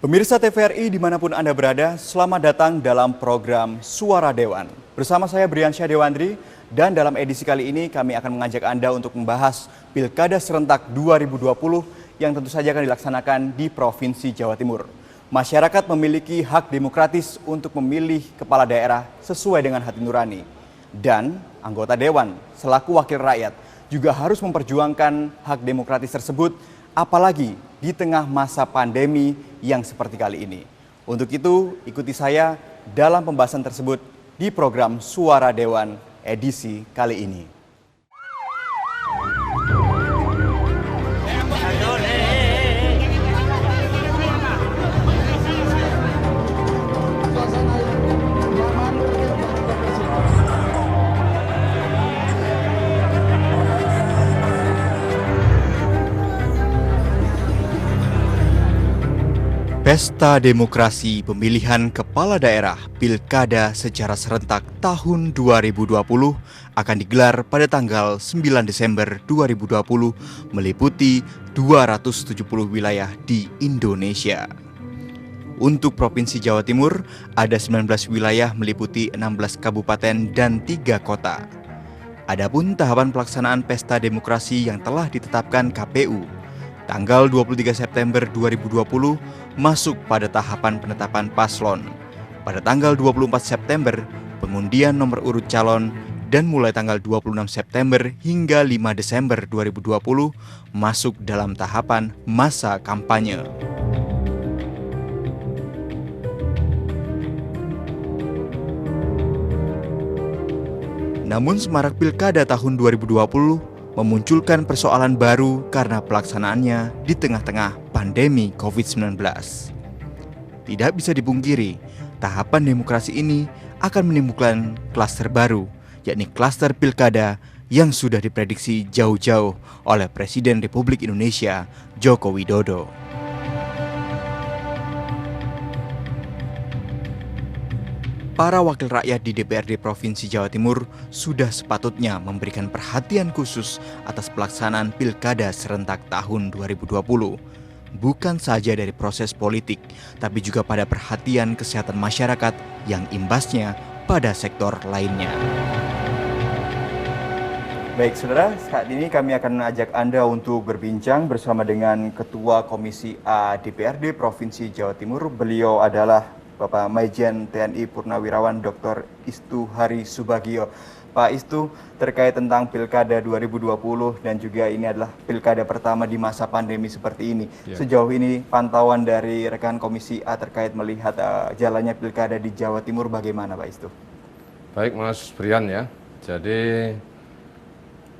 Pemirsa TVRI dimanapun Anda berada, selamat datang dalam program Suara Dewan. Bersama saya Briansyah Dewandri, dan dalam edisi kali ini kami akan mengajak Anda untuk membahas Pilkada Serentak 2020 yang tentu saja akan dilaksanakan di Provinsi Jawa Timur. Masyarakat memiliki hak demokratis untuk memilih kepala daerah sesuai dengan hati nurani. Dan anggota Dewan selaku wakil rakyat juga harus memperjuangkan hak demokratis tersebut, apalagi di tengah masa pandemi yang seperti kali ini. Untuk itu, ikuti saya dalam pembahasan tersebut di program Suara Dewan edisi kali ini. Pesta Demokrasi Pemilihan Kepala Daerah Pilkada secara serentak tahun 2020 akan digelar pada tanggal 9 Desember 2020 meliputi 270 wilayah di Indonesia. Untuk Provinsi Jawa Timur, ada 19 wilayah meliputi 16 kabupaten dan 3 kota. Adapun tahapan pelaksanaan Pesta Demokrasi yang telah ditetapkan KPU tanggal 23 September 2020 masuk pada tahapan penetapan paslon. Pada tanggal 24 September, pengundian nomor urut calon, dan mulai tanggal 26 September hingga 5 Desember 2020 masuk dalam tahapan masa kampanye. Namun semarak Pilkada tahun 2020 memunculkan persoalan baru karena pelaksanaannya di tengah-tengah pandemi COVID-19. Tidak bisa dipungkiri, tahapan demokrasi ini akan menimbulkan klaster baru, yakni klaster pilkada yang sudah diprediksi jauh-jauh oleh Presiden Republik Indonesia, Joko Widodo. Para wakil rakyat di DPRD Provinsi Jawa Timur sudah sepatutnya memberikan perhatian khusus atas pelaksanaan Pilkada Serentak tahun 2020. Bukan saja dari proses politik, tapi juga pada perhatian kesehatan masyarakat yang imbasnya pada sektor lainnya. Baik, saudara, saat ini kami akan mengajak Anda untuk berbincang bersama dengan Ketua Komisi A DPRD Provinsi Jawa Timur. Beliau adalah Bapak Majen TNI Purnawirawan Dr. Istu Hari Subagio. Pak Istu, terkait tentang Pilkada 2020 dan juga ini adalah Pilkada pertama di masa pandemi seperti ini. Ya. Sejauh ini pantauan dari rekan Komisi A terkait melihat jalannya Pilkada di Jawa Timur bagaimana, Pak Istu? Baik, Mas Brian ya. Jadi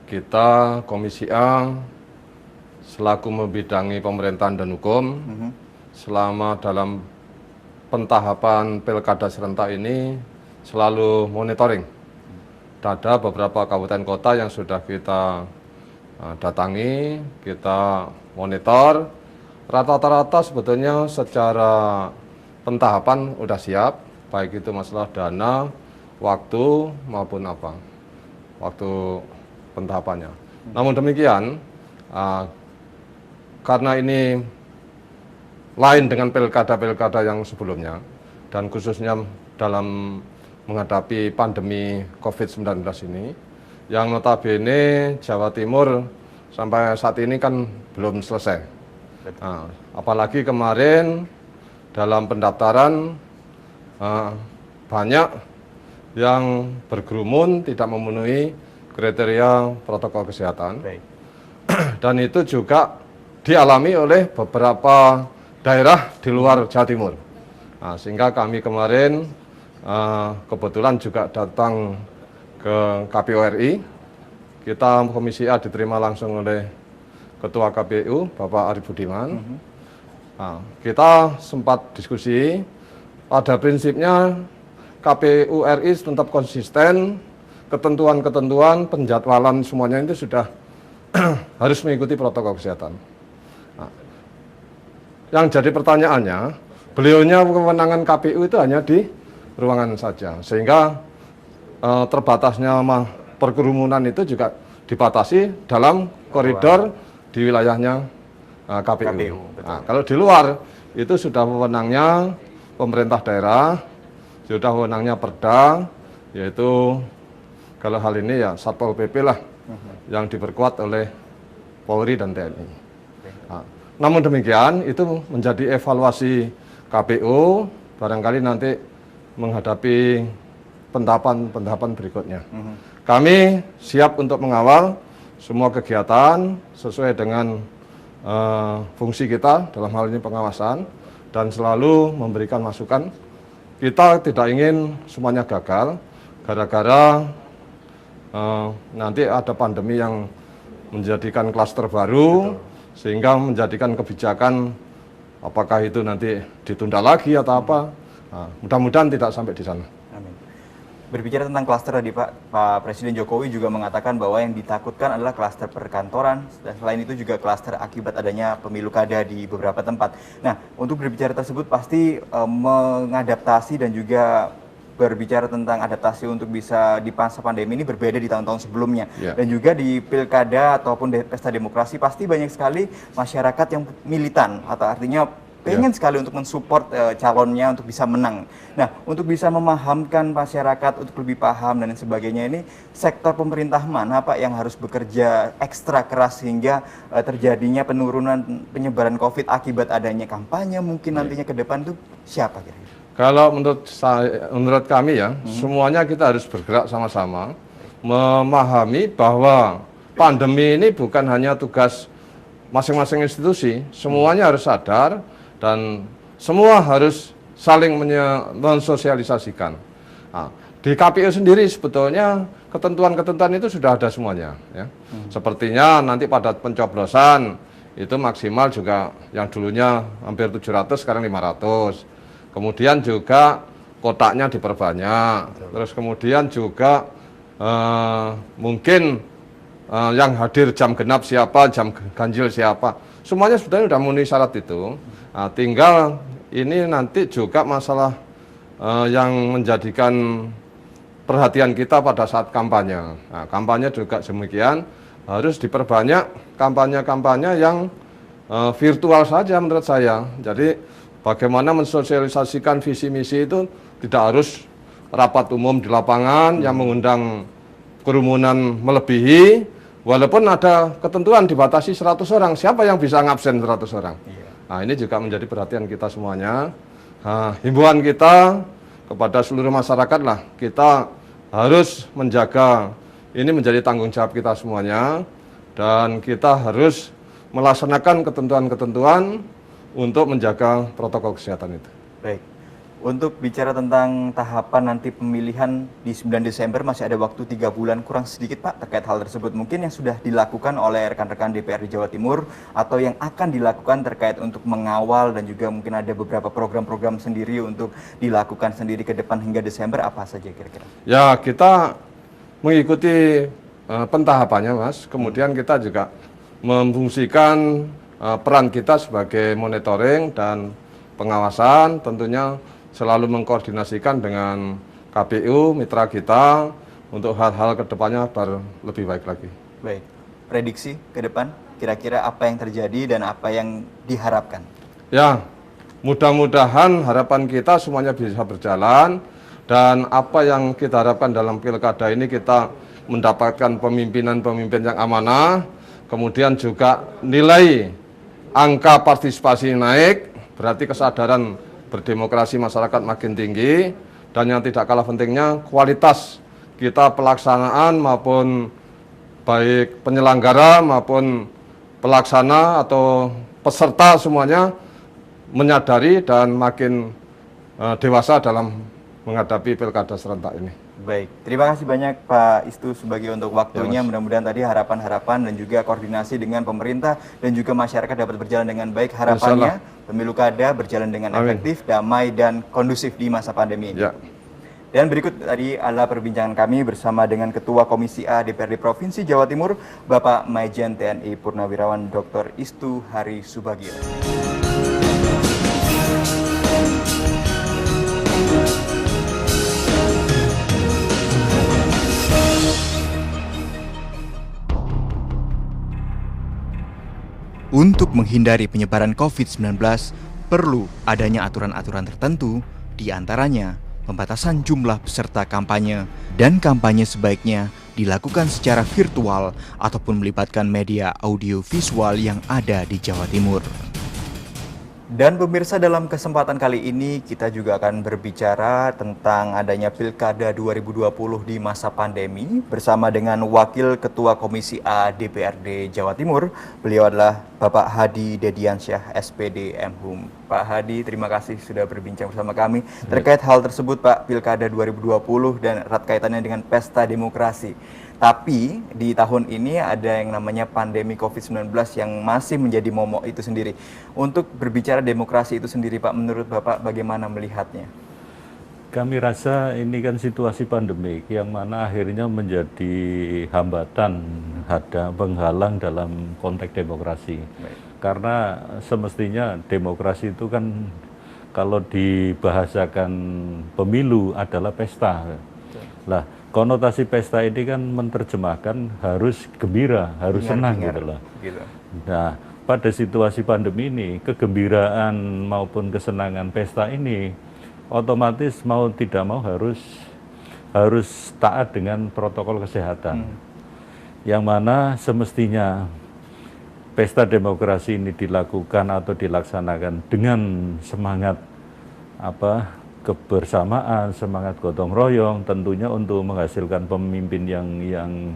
kita Komisi A selaku membidangi pemerintahan dan hukum selama dalam pentahapan Pilkada Serentak ini selalu monitoring. Ada beberapa kabupaten kota yang sudah kita datangi, kita monitor. Rata-rata sebetulnya secara pentahapan udah siap, baik itu masalah dana, waktu maupun waktu pentahapannya. Namun demikian, karena ini lain dengan pilkada-pilkada yang sebelumnya, dan khususnya dalam menghadapi pandemi COVID-19 ini, yang notabene Jawa Timur sampai saat ini kan belum selesai. Nah, apalagi kemarin dalam pendaftaran banyak yang berkerumun tidak memenuhi kriteria protokol kesehatan. Baik. Dan itu juga dialami oleh beberapa daerah di luar Jawa Timur. Nah, sehingga kami kemarin kebetulan juga datang ke KPU RI. Kita Komisi A diterima langsung oleh Ketua KPU, Bapak Arief Budiman. Nah, kita sempat diskusi, pada prinsipnya KPU RI tetap konsisten, ketentuan-ketentuan, penjadwalan semuanya itu sudah harus mengikuti protokol kesehatan. Yang jadi pertanyaannya, beliaunya kewenangan KPU itu hanya di ruangan saja, sehingga terbatasnya perkerumunan itu juga dibatasi dalam koridor di wilayahnya KPU. Nah, kalau di luar itu sudah wewenangnya pemerintah daerah, sudah wewenangnya Perda, yaitu kalau hal ini ya Satpol PP lah yang diperkuat oleh Polri dan TNI. Nah, namun demikian itu menjadi evaluasi KPU barangkali nanti menghadapi pentahapan berikutnya. Kami siap untuk mengawal semua kegiatan sesuai dengan fungsi kita dalam hal ini pengawasan dan selalu memberikan masukan. Kita tidak ingin semuanya gagal gara-gara nanti ada pandemi yang menjadikan klaster baru sehingga menjadikan kebijakan apakah itu nanti ditunda lagi atau apa. Nah, mudah-mudahan tidak sampai di sana. Amin. Berbicara tentang klaster tadi Pak Presiden Jokowi juga mengatakan bahwa yang ditakutkan adalah klaster perkantoran dan selain itu juga klaster akibat adanya pemilu kada di beberapa tempat. Nah, untuk berbicara tersebut pasti mengadaptasi dan juga berbicara tentang adaptasi untuk bisa di masa pandemi ini berbeda di tahun-tahun sebelumnya. Dan juga di pilkada ataupun pesta demokrasi pasti banyak sekali masyarakat yang militan atau artinya pengen sekali untuk mensupport calonnya untuk bisa menang. Nah, untuk bisa memahamkan masyarakat untuk lebih paham dan sebagainya ini, sektor pemerintah mana Pak yang harus bekerja ekstra keras sehingga terjadinya penurunan penyebaran COVID akibat adanya kampanye mungkin nantinya ke depan itu siapa kira-kira? Kalau menurut kami ya, semuanya kita harus bergerak sama-sama memahami bahwa pandemi ini bukan hanya tugas masing-masing institusi, semuanya harus sadar dan semua harus saling mensosialisasikan. Nah, di KPU sendiri sebetulnya ketentuan-ketentuan itu sudah ada semuanya. Ya. Sepertinya nanti pada pencoblosan itu maksimal juga yang dulunya hampir 700 sekarang 500. Kemudian juga kotaknya diperbanyak. Terus kemudian juga mungkin yang hadir jam genap siapa, jam ganjil siapa. Semuanya sebetulnya sudah memenuhi syarat itu. Nah, tinggal ini nanti juga masalah yang menjadikan perhatian kita pada saat kampanye. Nah, kampanye juga demikian, harus diperbanyak kampanye-kampanye yang virtual saja menurut saya. Jadi bagaimana mensosialisasikan visi misi itu tidak harus rapat umum di lapangan yang mengundang kerumunan melebihi, walaupun ada ketentuan dibatasi 100 orang, siapa yang bisa ngabsen 100 orang? Nah, ini juga menjadi perhatian kita semuanya. Nah, himbauan kita kepada seluruh masyarakat lah, kita harus menjaga, ini menjadi tanggung jawab kita semuanya, dan kita harus melaksanakan ketentuan-ketentuan untuk menjaga protokol kesehatan itu. Baik. Untuk bicara tentang tahapan nanti pemilihan di 9 Desember masih ada waktu 3 bulan kurang sedikit Pak terkait hal tersebut. Mungkin yang sudah dilakukan oleh rekan-rekan DPRD Jawa Timur atau yang akan dilakukan terkait untuk mengawal dan juga mungkin ada beberapa program-program sendiri untuk dilakukan sendiri ke depan hingga Desember apa saja kira-kira? Ya, kita mengikuti pentahapannya Mas. Kemudian kita juga memfungsikan peran kita sebagai monitoring dan pengawasan, tentunya selalu mengkoordinasikan dengan KPU, mitra kita, untuk hal-hal kedepannya lebih baik lagi. Baik, prediksi ke depan, kira-kira apa yang terjadi dan apa yang diharapkan? Ya, mudah-mudahan harapan kita semuanya bisa berjalan, dan apa yang kita harapkan dalam pilkada ini kita mendapatkan pemimpinan-pemimpin yang amanah, kemudian juga nilai angka partisipasi naik, berarti kesadaran berdemokrasi masyarakat makin tinggi, dan yang tidak kalah pentingnya kualitas kita pelaksanaan maupun baik penyelenggara maupun pelaksana atau peserta semuanya menyadari dan makin dewasa dalam menghadapi pilkada serentak ini. Baik, terima kasih banyak Pak Istu Subagio untuk waktunya. Mudah-mudahan tadi harapan-harapan dan juga koordinasi dengan pemerintah dan juga masyarakat dapat berjalan dengan baik. Harapannya pemilu kada berjalan dengan efektif, damai dan kondusif di masa pandemi ini. Dan berikut tadi adalah perbincangan kami bersama dengan Ketua Komisi A DPRD Provinsi Jawa Timur, Bapak Majen TNI Purnawirawan Dr. Istu Hari Subagio. Untuk menghindari penyebaran COVID-19, Perlu adanya aturan-aturan tertentu, di antaranya pembatasan jumlah peserta kampanye, dan kampanye sebaiknya dilakukan secara virtual ataupun melibatkan media audiovisual yang ada di Jawa Timur. Dan pemirsa, dalam kesempatan kali ini kita juga akan berbicara tentang adanya Pilkada 2020 di masa pandemi bersama dengan Wakil Ketua Komisi A DPRD Jawa Timur. Beliau adalah Bapak Hadi Dediansyah, SPD MHUM. Pak Hadi, terima kasih sudah berbincang bersama kami terkait hal tersebut, Pak. Pilkada 2020 dan erat kaitannya dengan pesta demokrasi. Tapi di tahun ini ada yang namanya pandemi COVID-19 yang masih menjadi momok itu sendiri. Untuk berbicara demokrasi itu sendiri, Pak, menurut Bapak bagaimana melihatnya? Kami rasa ini kan situasi pandemik yang mana akhirnya menjadi hambatan, penghalang dalam konteks demokrasi. Baik. Karena semestinya demokrasi itu kan kalau dibahasakan pemilu adalah pesta. Lah, konotasi pesta ini kan menerjemahkan harus gembira, harus senang gitu loh. Gitu. Nah, pada situasi pandemi ini, kegembiraan maupun kesenangan pesta ini otomatis mau tidak mau harus taat dengan protokol kesehatan. Yang mana semestinya pesta demokrasi ini dilakukan atau dilaksanakan dengan semangat kebersamaan, semangat gotong royong, tentunya untuk menghasilkan pemimpin yang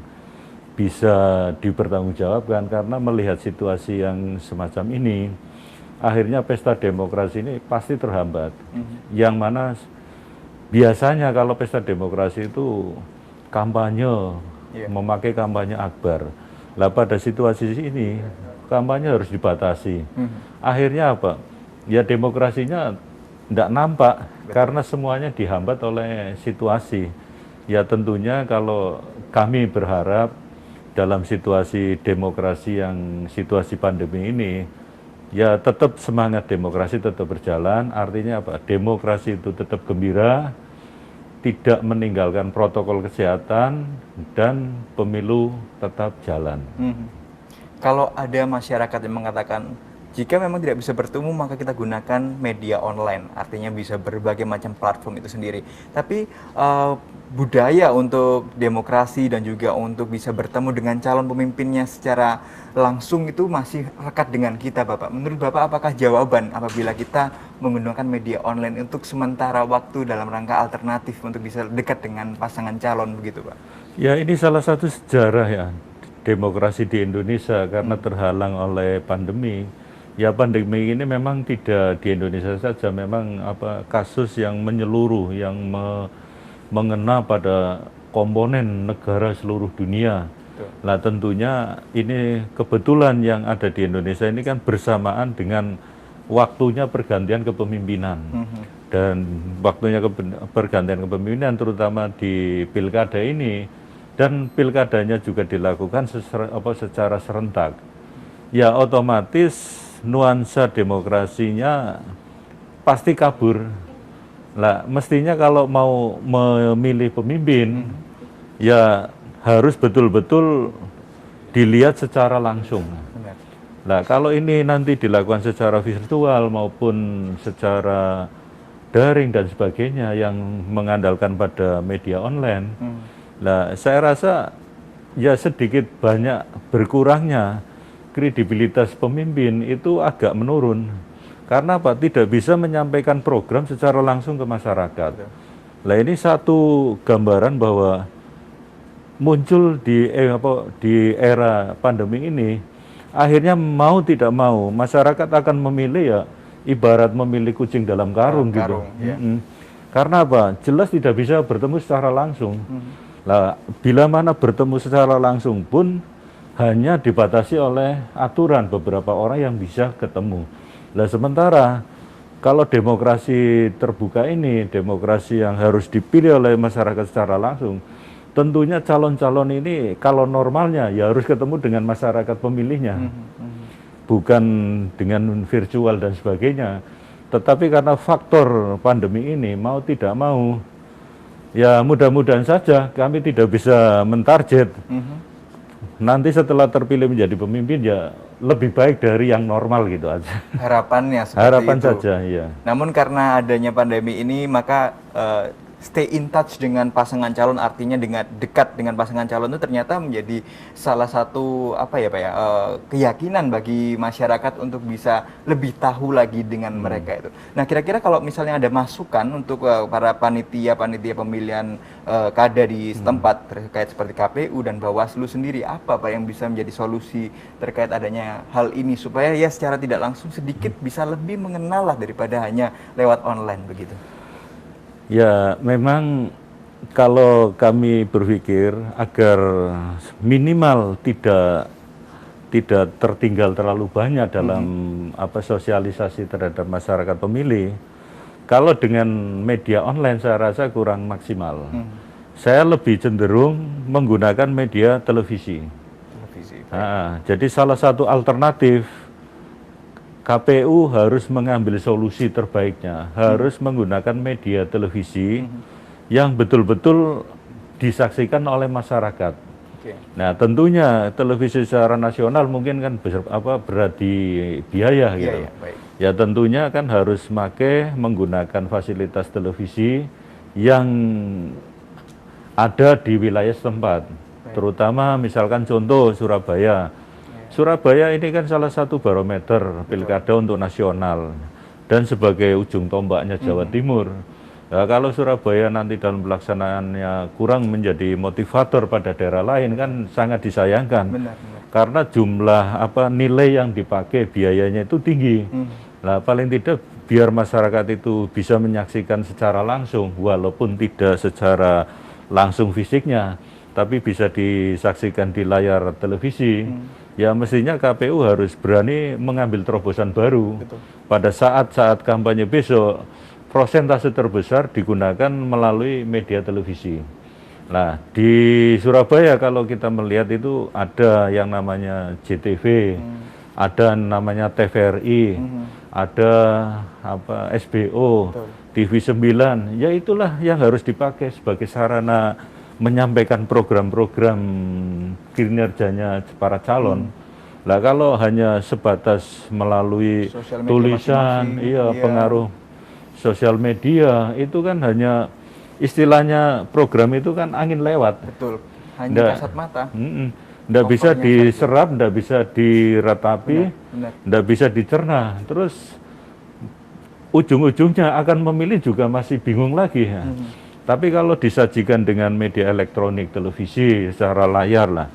bisa dipertanggungjawabkan. Karena melihat situasi yang semacam ini, akhirnya pesta demokrasi ini pasti terhambat. Yang mana biasanya kalau pesta demokrasi itu kampanye, memakai kampanye akbar. Lah pada situasi ini kampanye harus dibatasi. Akhirnya apa? Ya demokrasinya tidak nampak karena semuanya dihambat oleh situasi. Ya tentunya kalau kami berharap dalam situasi demokrasi yang situasi pandemi ini, ya tetap semangat demokrasi tetap berjalan. Artinya apa? Demokrasi itu tetap gembira, tidak meninggalkan protokol kesehatan, dan pemilu tetap jalan. Kalau ada masyarakat yang mengatakan jika memang tidak bisa bertemu maka kita gunakan media online, artinya bisa berbagai macam platform itu sendiri. Tapi budaya untuk demokrasi dan juga untuk bisa bertemu dengan calon pemimpinnya secara langsung itu masih lekat dengan kita, Bapak. Menurut Bapak, apakah jawaban apabila kita menggunakan media online untuk sementara waktu dalam rangka alternatif untuk bisa dekat dengan pasangan calon begitu, Pak? Ya, ini salah satu sejarah ya demokrasi di Indonesia karena terhalang oleh pandemi. Ya pandemi ini memang tidak di Indonesia saja, memang kasus yang menyeluruh, yang mengena pada komponen negara seluruh dunia. Nah tentunya ini kebetulan yang ada di Indonesia ini kan bersamaan dengan waktunya pergantian kepemimpinan. Dan waktunya pergantian kepemimpinan terutama di pilkada ini, dan pilkadanya juga dilakukan secara serentak. Ya otomatis nuansa demokrasinya pasti kabur. Lah, mestinya kalau mau memilih pemimpin, ya harus betul-betul dilihat secara langsung. Nah, kalau ini nanti dilakukan secara virtual maupun secara daring dan sebagainya yang mengandalkan pada media online, nah saya rasa ya sedikit banyak berkurangnya kredibilitas pemimpin itu agak menurun. Karena apa? Tidak bisa menyampaikan program secara langsung ke masyarakat. Nah ini satu gambaran bahwa muncul di era pandemi ini, akhirnya mau tidak mau masyarakat akan memilih ya ibarat memilih kucing dalam karung gitu. Karena apa? Jelas tidak bisa bertemu secara langsung. Nah, bila mana bertemu secara langsung pun hanya dibatasi oleh aturan beberapa orang yang bisa ketemu. Nah sementara kalau demokrasi terbuka ini, demokrasi yang harus dipilih oleh masyarakat secara langsung, tentunya calon-calon ini kalau normalnya ya harus ketemu dengan masyarakat pemilihnya, bukan dengan virtual dan sebagainya. Tetapi karena faktor pandemi ini mau tidak mau, ya mudah-mudahan saja kami tidak bisa mentarget nanti setelah terpilih menjadi pemimpin ya lebih baik dari yang normal gitu aja. Harapannya seperti Harapan itu. saja, ya. Namun karena adanya pandemi ini, maka stay in touch dengan pasangan calon, artinya dengan dekat dengan pasangan calon itu ternyata menjadi salah satu apa ya Pak ya, keyakinan bagi masyarakat untuk bisa lebih tahu lagi dengan mereka itu. Nah, kira-kira kalau misalnya ada masukan untuk para panitia pemilihan kada di setempat terkait seperti KPU dan Bawaslu sendiri, apa Pak yang bisa menjadi solusi terkait adanya hal ini supaya ya secara tidak langsung sedikit bisa lebih mengenal lah daripada hanya lewat online begitu. Ya, memang kalau kami berpikir agar minimal tidak tertinggal terlalu banyak dalam sosialisasi terhadap masyarakat pemilih, kalau dengan media online saya rasa kurang maksimal. Saya lebih cenderung menggunakan media televisi. Jadi salah satu alternatif KPU harus mengambil solusi terbaiknya, harus menggunakan media televisi yang betul-betul disaksikan oleh masyarakat. Nah, tentunya televisi secara nasional mungkin kan berat di biaya gitu. Ya tentunya kan harus menggunakan fasilitas televisi yang ada di wilayah setempat. Terutama misalkan contoh Surabaya. Surabaya ini kan salah satu barometer pilkada untuk nasional dan sebagai ujung tombaknya Jawa Timur. Nah, kalau Surabaya nanti dalam pelaksanaannya kurang menjadi motivator pada daerah lain kan sangat disayangkan. Karena jumlah nilai yang dipakai biayanya itu tinggi. Nah, paling tidak biar masyarakat itu bisa menyaksikan secara langsung walaupun tidak secara langsung fisiknya, tapi bisa disaksikan di layar televisi. Ya mestinya KPU harus berani mengambil terobosan baru. Pada saat kampanye besok, prosentase terbesar digunakan melalui media televisi. Nah, di Surabaya kalau kita melihat itu ada yang namanya JTV, ada namanya TVRI, ada SBO, TV 9. Ya itulah yang harus dipakai sebagai sarana menyampaikan program-program kinerjanya para calon. Nah, kalau hanya sebatas melalui tulisan, pengaruh sosial media itu kan hanya istilahnya program itu kan angin lewat. Betul. Hanya kasat mata. Nggak bisa diserap, nggak bisa diratapi, nggak bisa dicerna. Terus ujung-ujungnya akan memilih juga masih bingung lagi. Ya. Tapi kalau disajikan dengan media elektronik, televisi, secara layar lah,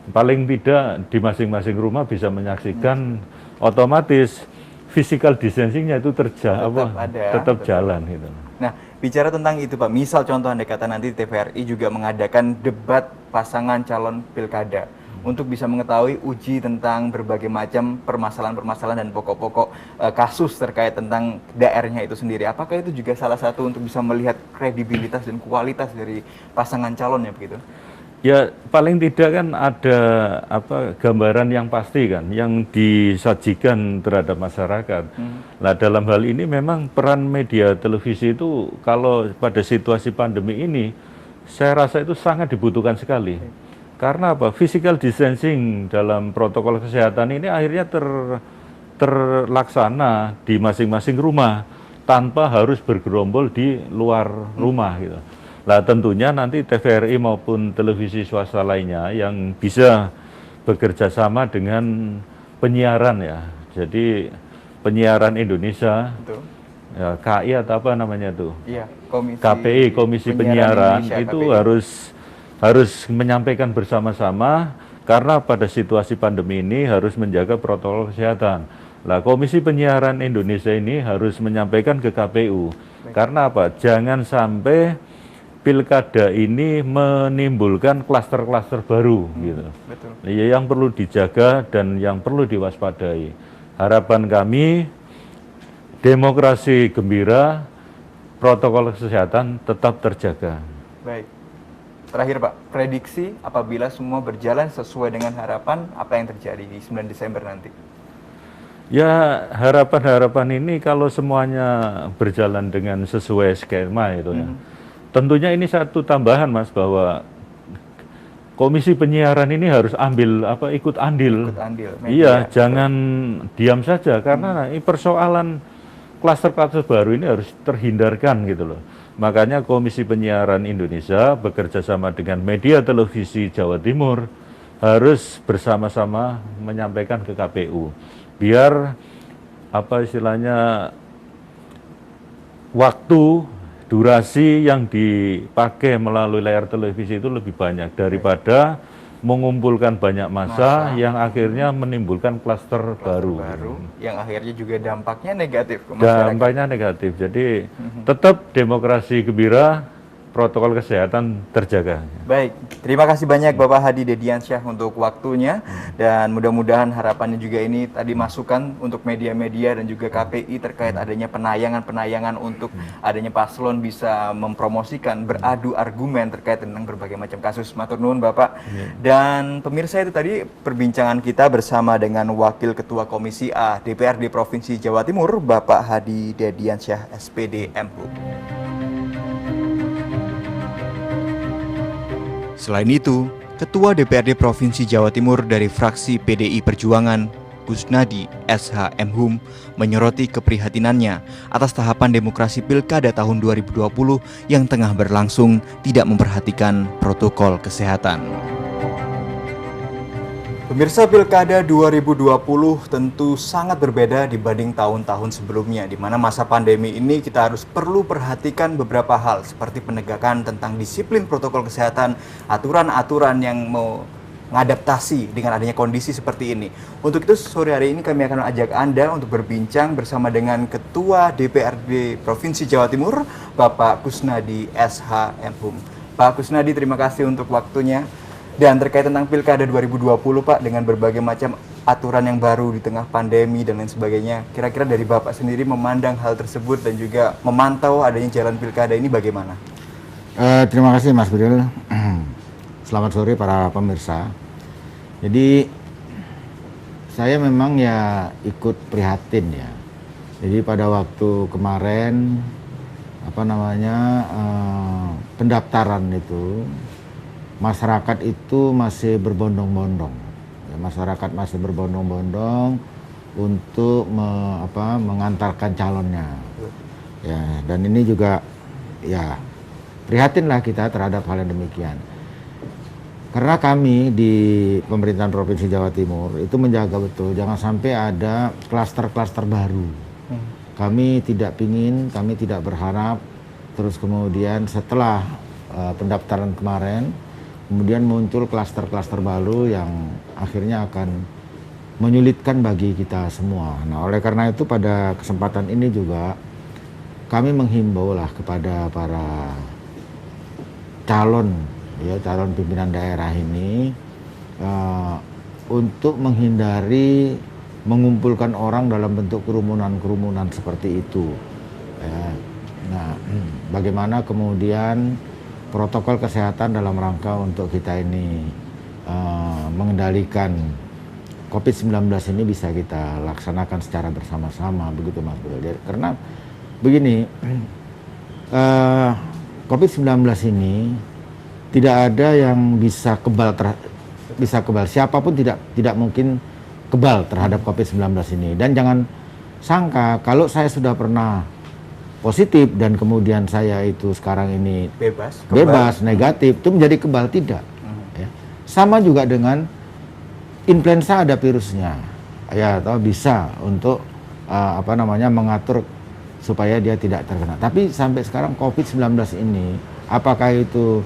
paling tidak di masing-masing rumah bisa menyaksikan, otomatis physical distancing-nya itu tetap jalan gitu. Nah, bicara tentang itu Pak, misal contoh andai kata nanti TVRI juga mengadakan debat pasangan calon pilkada untuk bisa mengetahui uji tentang berbagai macam permasalahan-permasalahan dan pokok-pokok kasus terkait tentang daerahnya itu sendiri. Apakah itu juga salah satu untuk bisa melihat kredibilitas dan kualitas dari pasangan calonnya begitu? Ya paling tidak kan ada gambaran yang pasti kan, yang disajikan terhadap masyarakat. Nah dalam hal ini memang peran media televisi itu kalau pada situasi pandemi ini, saya rasa itu sangat dibutuhkan sekali. Karena physical distancing dalam protokol kesehatan ini akhirnya terlaksana di masing-masing rumah tanpa harus bergerombol di luar rumah gitu. Nah tentunya nanti TVRI maupun televisi swasta lainnya yang bisa bekerja sama dengan penyiaran ya. Jadi penyiaran Indonesia, ya, KI atau apa namanya tuh? Iya, KPI, Komisi Penyiaran itu KPI. harus menyampaikan bersama-sama karena pada situasi pandemi ini harus menjaga protokol kesehatan. Nah, Komisi Penyiaran Indonesia ini harus menyampaikan ke KPU. Karena apa? Jangan sampai pilkada ini menimbulkan klaster-klaster baru gitu. Yang perlu dijaga dan yang perlu diwaspadai. Harapan kami demokrasi gembira, protokol kesehatan tetap terjaga. Baik. Terakhir Pak, prediksi apabila semua berjalan sesuai dengan harapan, apa yang terjadi di 9 Desember nanti? Ya harapan-harapan ini kalau semuanya berjalan dengan sesuai skema itu ya. Tentunya ini satu tambahan Mas bahwa Komisi Penyiaran ini harus ikut andil. Ikut andil. Iya, jangan diam saja karena ini persoalan klaster-klaster baru ini harus terhindarkan gitu loh. Makanya Komisi Penyiaran Indonesia bekerja sama dengan Media Televisi Jawa Timur harus bersama-sama menyampaikan ke KPU biar waktu durasi yang dipakai melalui layar televisi itu lebih banyak daripada mengumpulkan banyak massa yang akhirnya menimbulkan klaster baru yang akhirnya juga dampaknya negatif ke masyarakat. Dampaknya negatif. Jadi tetap demokrasi gembira, protokol kesehatan terjaga. Baik, terima kasih banyak Bapak Hadi Dediansyah untuk waktunya dan mudah-mudahan harapannya juga ini tadi masukan untuk media-media dan juga KPI terkait adanya penayangan-penayangan untuk adanya paslon bisa mempromosikan, beradu argumen terkait tentang berbagai macam kasus. Matur nuwun Bapak. Dan pemirsa, itu tadi perbincangan kita bersama dengan Wakil Ketua Komisi A DPRD Provinsi Jawa Timur, Bapak Hadi Dediansyah SPD MHU. Selain itu, Ketua DPRD Provinsi Jawa Timur dari fraksi PDI Perjuangan, Kusnadi SH MHum, menyoroti keprihatinannya atas tahapan demokrasi Pilkada tahun 2020 yang tengah berlangsung tidak memperhatikan protokol kesehatan. Pemirsa, Pilkada 2020 tentu sangat berbeda dibanding tahun-tahun sebelumnya, di mana masa pandemi ini kita harus perlu perhatikan beberapa hal seperti penegakan tentang disiplin protokol kesehatan, aturan-aturan yang mau mengadaptasi dengan adanya kondisi seperti ini. Untuk itu sore hari ini kami akan ajak Anda untuk berbincang bersama dengan Ketua DPRD Provinsi Jawa Timur, Bapak Kusnadi SH MHum. Pak Kusnadi, terima kasih untuk waktunya. Dan terkait tentang Pilkada 2020 Pak, dengan berbagai macam aturan yang baru di tengah pandemi dan lain sebagainya, kira-kira dari Bapak sendiri memandang hal tersebut dan juga memantau adanya jalan Pilkada ini bagaimana? Terima kasih Mas Bril. Selamat sore para pemirsa. Jadi saya memang ya ikut prihatin ya. Jadi pada waktu kemarin pendaftaran itu, masyarakat itu masih berbondong-bondong. Ya, masyarakat masih berbondong-bondong untuk mengantarkan calonnya. Ya, dan ini juga ya prihatinlah kita terhadap hal yang demikian. Karena kami di pemerintahan Provinsi Jawa Timur itu menjaga betul jangan sampai ada klaster-klaster baru. Kami tidak berharap terus kemudian setelah pendaftaran kemarin kemudian muncul klaster-klaster baru yang akhirnya akan menyulitkan bagi kita semua. Nah, oleh karena itu pada kesempatan ini juga kami menghimbau lah kepada para calon pimpinan daerah ini untuk menghindari mengumpulkan orang dalam bentuk kerumunan-kerumunan seperti itu. Ya. Nah, bagaimana kemudian protokol kesehatan dalam rangka untuk kita ini mengendalikan COVID-19 ini bisa kita laksanakan secara bersama-sama, begitu Mas Bro. Karena begini, COVID-19 ini tidak ada yang bisa kebal, siapapun tidak mungkin kebal terhadap COVID-19 ini. Dan jangan sangka kalau saya sudah pernah positif dan kemudian saya itu sekarang ini bebas negatif itu menjadi kebal, tidak. Ya. Sama juga dengan influenza, ada virusnya ya, atau bisa untuk mengatur supaya dia tidak terkena. Tapi sampai sekarang COVID-19 ini apakah itu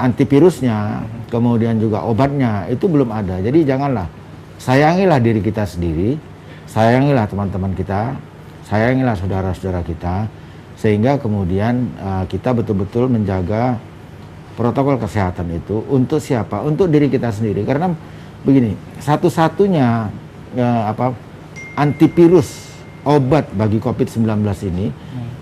antivirusnya kemudian juga obatnya itu belum ada. Jadi janganlah, sayangilah diri kita sendiri, sayangilah teman-teman kita, sayangilah saudara-saudara kita, sehingga kemudian kita betul-betul menjaga protokol kesehatan itu untuk siapa? Untuk diri kita sendiri. Karena begini, satu-satunya antivirus obat bagi COVID-19 ini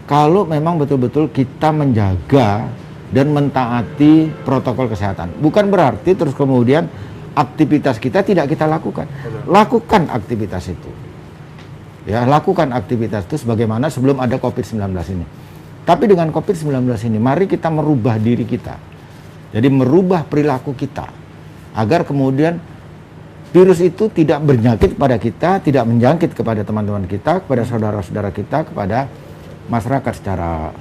kalau memang betul-betul kita menjaga dan mentaati protokol kesehatan. Bukan berarti terus kemudian aktivitas kita tidak kita lakukan. Lakukan aktivitas itu. Ya, lakukan aktivitas itu sebagaimana sebelum ada COVID-19 ini. Tapi dengan COVID-19 ini, mari kita merubah diri kita. Jadi merubah perilaku kita agar kemudian virus itu tidak berjangkit kepada kita, tidak menjangkit kepada teman-teman kita, kepada saudara-saudara kita, kepada masyarakat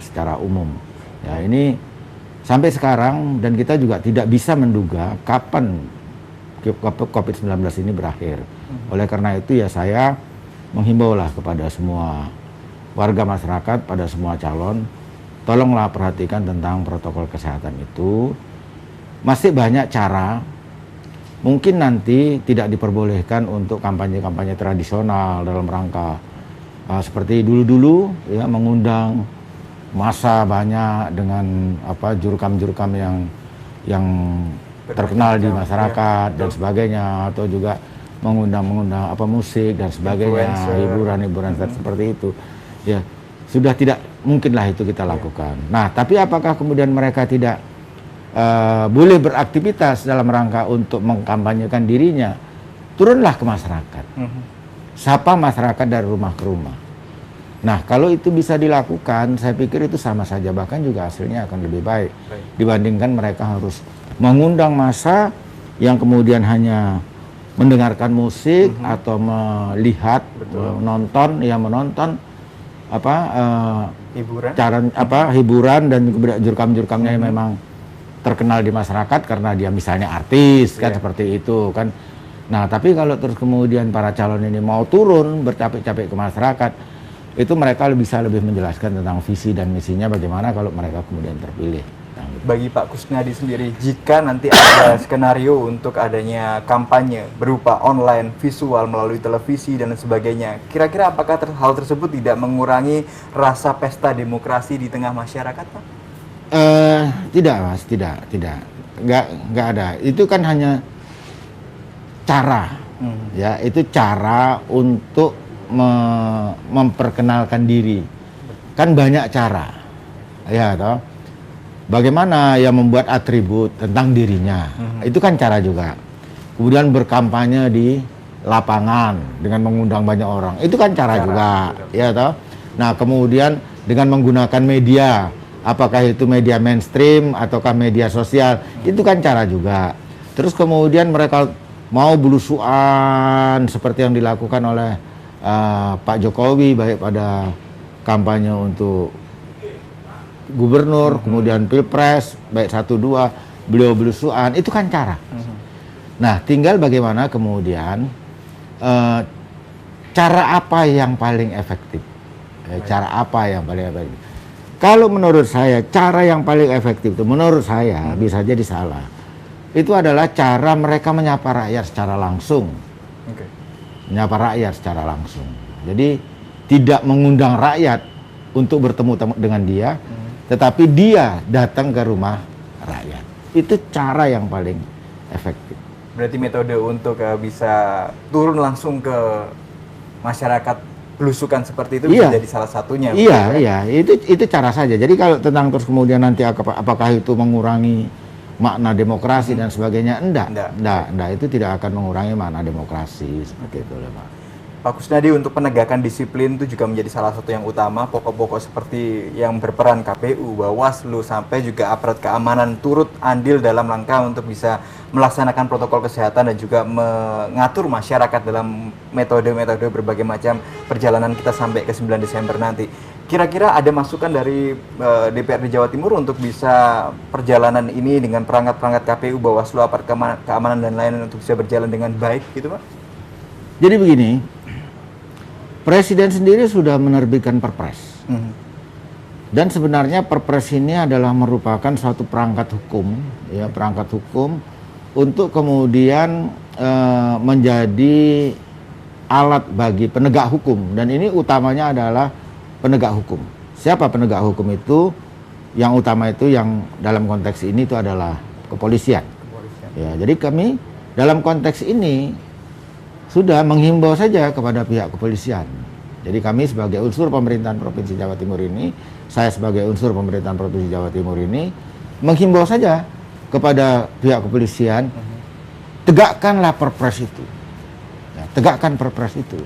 secara umum. Ya, ini sampai sekarang dan kita juga tidak bisa menduga kapan COVID-19 ini berakhir. Oleh karena itu ya saya menghimbaulah kepada semua warga masyarakat, pada semua calon, tolonglah perhatikan tentang protokol kesehatan itu. Masih banyak cara, mungkin nanti tidak diperbolehkan untuk kampanye-kampanye tradisional dalam rangka seperti dulu-dulu ya, mengundang massa banyak dengan jurkam-jurkam yang terkenal di masyarakat dan sebagainya, atau juga mengundang musik dan sebagainya, hiburan-hiburan seperti itu. Ya, sudah tidak mungkinlah itu kita lakukan. Nah, tapi apakah kemudian mereka tidak boleh beraktivitas dalam rangka untuk mengkampanyekan dirinya? Turunlah ke masyarakat. Sapa masyarakat dari rumah ke rumah. Nah, kalau itu bisa dilakukan, saya pikir itu sama saja, bahkan juga hasilnya akan lebih baik dibandingkan mereka harus mengundang massa yang kemudian hanya mendengarkan musik atau melihat, menonton hiburan dan jurkam-jurkamnya yang memang terkenal di masyarakat karena dia misalnya artis kan, seperti itu kan. Nah, tapi kalau terus kemudian para calon ini mau turun bercapek-capek ke masyarakat, itu mereka bisa lebih menjelaskan tentang visi dan misinya bagaimana kalau mereka kemudian terpilih. Nah, gitu. Bagi Pak Kusnadi sendiri, jika nanti ada skenario untuk adanya kampanye berupa online, visual, melalui televisi dan sebagainya, kira-kira apakah hal tersebut tidak mengurangi rasa pesta demokrasi di tengah masyarakat, Pak? Tidak, Mas, tidak, nggak ada. Itu kan hanya cara, ya, itu cara untuk memperkenalkan diri. Kan banyak cara, ya, toh. Bagaimana ya membuat atribut tentang dirinya, itu kan cara juga. Kemudian berkampanye di lapangan dengan mengundang banyak orang, itu kan cara juga, ya, toh. Nah, kemudian dengan menggunakan media, apakah itu media mainstream ataukah media sosial, itu kan cara juga. Terus kemudian mereka mau belusuan seperti yang dilakukan oleh Pak Jokowi, baik pada kampanye untuk gubernur, kemudian pilpres, baik 1-2, beliau belusuan, itu kan cara. Nah, tinggal bagaimana kemudian cara apa yang paling efektif. Cara apa yang paling efektif. Kalau menurut saya, cara yang paling efektif itu, menurut saya, bisa jadi salah. Itu adalah cara mereka menyapa rakyat secara langsung. Menyapa rakyat secara langsung. Jadi, tidak mengundang rakyat untuk bertemu dengan dia, tetapi dia datang ke rumah rakyat. Itu cara yang paling efektif. Berarti metode untuk bisa turun langsung ke masyarakat, belusukan seperti itu bisa jadi salah satunya. Iya, itu cara saja. Jadi kalau tentang terus kemudian nanti apakah itu mengurangi makna demokrasi dan sebagainya, enggak, itu tidak akan mengurangi makna demokrasi seperti itu, Pak. Pak Kusnadi, untuk penegakan disiplin itu juga menjadi salah satu yang utama. Pokok-pokok seperti yang berperan KPU, Bawaslu, sampai juga aparat keamanan turut andil dalam rangka untuk bisa melaksanakan protokol kesehatan dan juga mengatur masyarakat dalam metode-metode berbagai macam perjalanan kita sampai ke 9 Desember nanti. Kira-kira ada masukan dari DPRD Jawa Timur untuk bisa perjalanan ini dengan perangkat-perangkat KPU, Bawaslu, aparat keamanan dan lain-lain untuk bisa berjalan dengan baik gitu, Pak? Jadi begini, Presiden sendiri sudah menerbitkan Perpres. Dan sebenarnya Perpres ini adalah merupakan suatu perangkat hukum, ya, perangkat hukum untuk kemudian menjadi alat bagi penegak hukum. Dan ini utamanya adalah penegak hukum. Siapa penegak hukum itu? Yang utama itu yang dalam konteks ini itu adalah kepolisian. Ya, jadi kami dalam konteks ini sudah menghimbau saja kepada pihak kepolisian. Jadi kami sebagai unsur pemerintahan Provinsi Jawa Timur ini, saya sebagai unsur pemerintahan Provinsi Jawa Timur ini, menghimbau saja kepada pihak kepolisian, tegakkanlah Perpres itu. Ya, tegakkan Perpres itu.